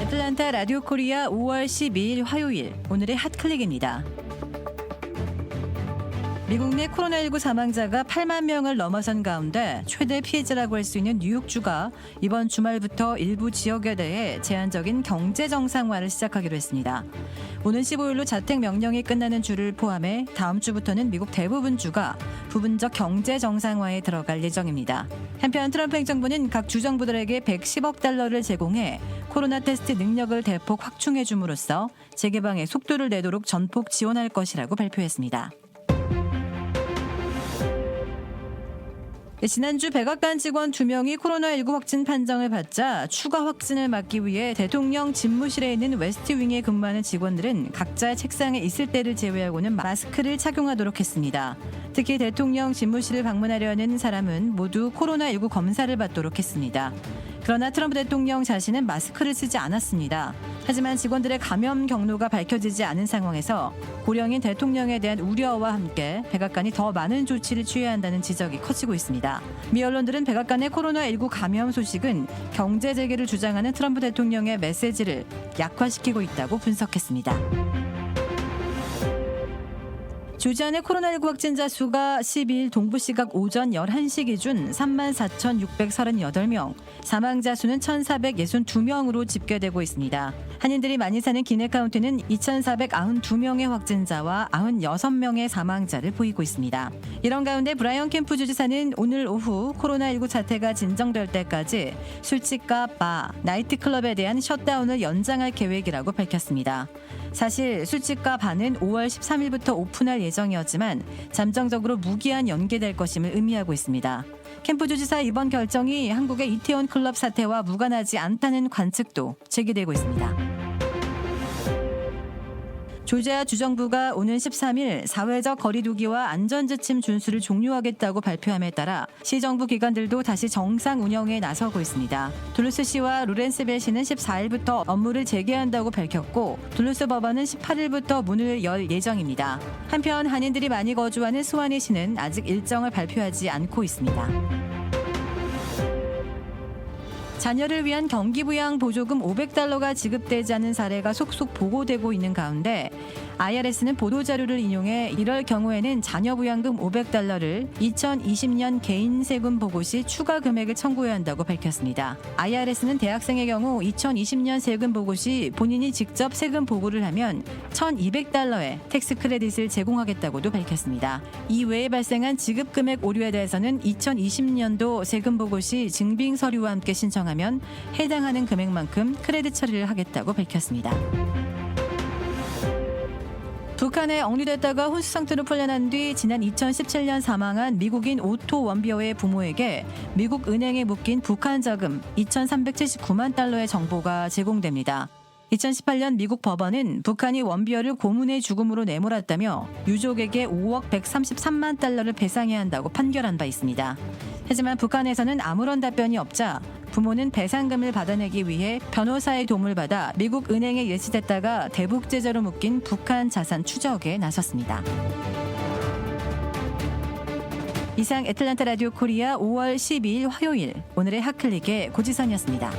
애틀랜타 라디오 코리아 5월 12일 화요일 오늘의 핫클릭입니다. 미국 내 코로나19 사망자가 8만 명을 넘어선 가운데 최대 피해자라고 할 수 있는 뉴욕주가 이번 주말부터 일부 지역에 대해 제한적인 경제 정상화를 시작하기로 했습니다. 오는 15일로 자택 명령이 끝나는 주를 포함해 다음 주부터는 미국 대부분 주가 부분적 경제 정상화에 들어갈 예정입니다. 한편 트럼프 행정부는 각 주정부들에게 110억 달러를 제공해 코로나 테스트 능력을 대폭 확충해 줌으로써 재개방에 속도를 내도록 전폭 지원할 것이라고 발표했습니다. 지난주 백악관 직원 2명이 코로나19 확진 판정을 받자 추가 확진을 막기 위해 대통령 집무실에 있는 웨스트윙에 근무하는 직원들은 각자 책상에 있을 때를 제외하고는 마스크를 착용하도록 했습니다. 특히 대통령 집무실을 방문하려 하는 사람은 모두 코로나19 검사를 받도록 했습니다. 그러나 트럼프 대통령 자신은 마스크를 쓰지 않았습니다. 하지만 직원들의 감염 경로가 밝혀지지 않은 상황에서 고령인 대통령에 대한 우려와 함께 백악관이 더 많은 조치를 취해야 한다는 지적이 커지고 있습니다. 미 언론들은 백악관의 코로나19 감염 소식은 경제 재개를 주장하는 트럼프 대통령의 메시지를 약화시키고 있다고 분석했습니다. 조지아의 코로나19 확진자 수가 12일 동부시각 오전 11시 기준 34,638명, 사망자 수는 1,462명으로 집계되고 있습니다. 한인들이 많이 사는 기내 카운티는 2,492명의 확진자와 96명의 사망자를 보이고 있습니다. 이런 가운데 브라이언 캠프 주지사는 오늘 오후 코로나19 사태가 진정될 때까지 술집과 바, 나이트클럽에 대한 셧다운을 연장할 계획이라고 밝혔습니다. 사실 술집과 바는 5월 13일부터 오픈할 예정이었지만 잠정적으로 무기한 연기될 것임을 의미하고 있습니다. 캠프 주지사의 이번 결정이 한국의 이태원 클럽 사태와 무관하지 않다는 관측도 제기되고 있습니다. 조지아 주정부가 오는 13일 사회적 거리두기와 안전지침 준수를 종료하겠다고 발표함에 따라 시정부 기관들도 다시 정상 운영에 나서고 있습니다. 둘루스시와 로렌스빌시는 14일부터 업무를 재개한다고 밝혔고 둘루스 법원은 18일부터 문을 열 예정입니다. 한편 한인들이 많이 거주하는 스와니시는 아직 일정을 발표하지 않고 있습니다. 자녀를 위한 경기부양 보조금 500달러가 지급되지 않은 사례가 속속 보고되고 있는 가운데 IRS는 보도자료를 인용해 이럴 경우에는 자녀 부양금 500달러를 2020년 개인 세금 보고 시 추가 금액을 청구해야 한다고 밝혔습니다. IRS는 대학생의 경우 2020년 세금 보고 시 본인이 직접 세금 보고를 하면 1,200달러의 텍스 크레딧을 제공하겠다고도 밝혔습니다. 이외에 발생한 지급 금액 오류에 대해서는 2020년도 세금 보고 시 증빙 서류와 함께 신청하면 해당하는 금액만큼 크레딧 처리를 하겠다고 밝혔습니다. 북한에 억류됐다가 혼수 상태로 풀려난 뒤 지난 2017년 사망한 미국인 오토 원비어의 부모에게 미국 은행에 묶인 북한 자금 2,379만 달러의 정보가 제공됩니다. 2018년 미국 법원은 북한이 원비어를 고문의 죽음으로 내몰았다며 유족에게 5억 133만 달러를 배상해야 한다고 판결한 바 있습니다. 하지만 북한에서는 아무런 답변이 없자 부모는 배상금을 받아내기 위해 변호사의 도움을 받아 미국 은행에 예치됐다가 대북제재로 묶인 북한 자산 추적에 나섰습니다. 이상 애틀랜타 라디오 코리아 5월 12일 화요일 오늘의 핫클릭의 고지선이었습니다.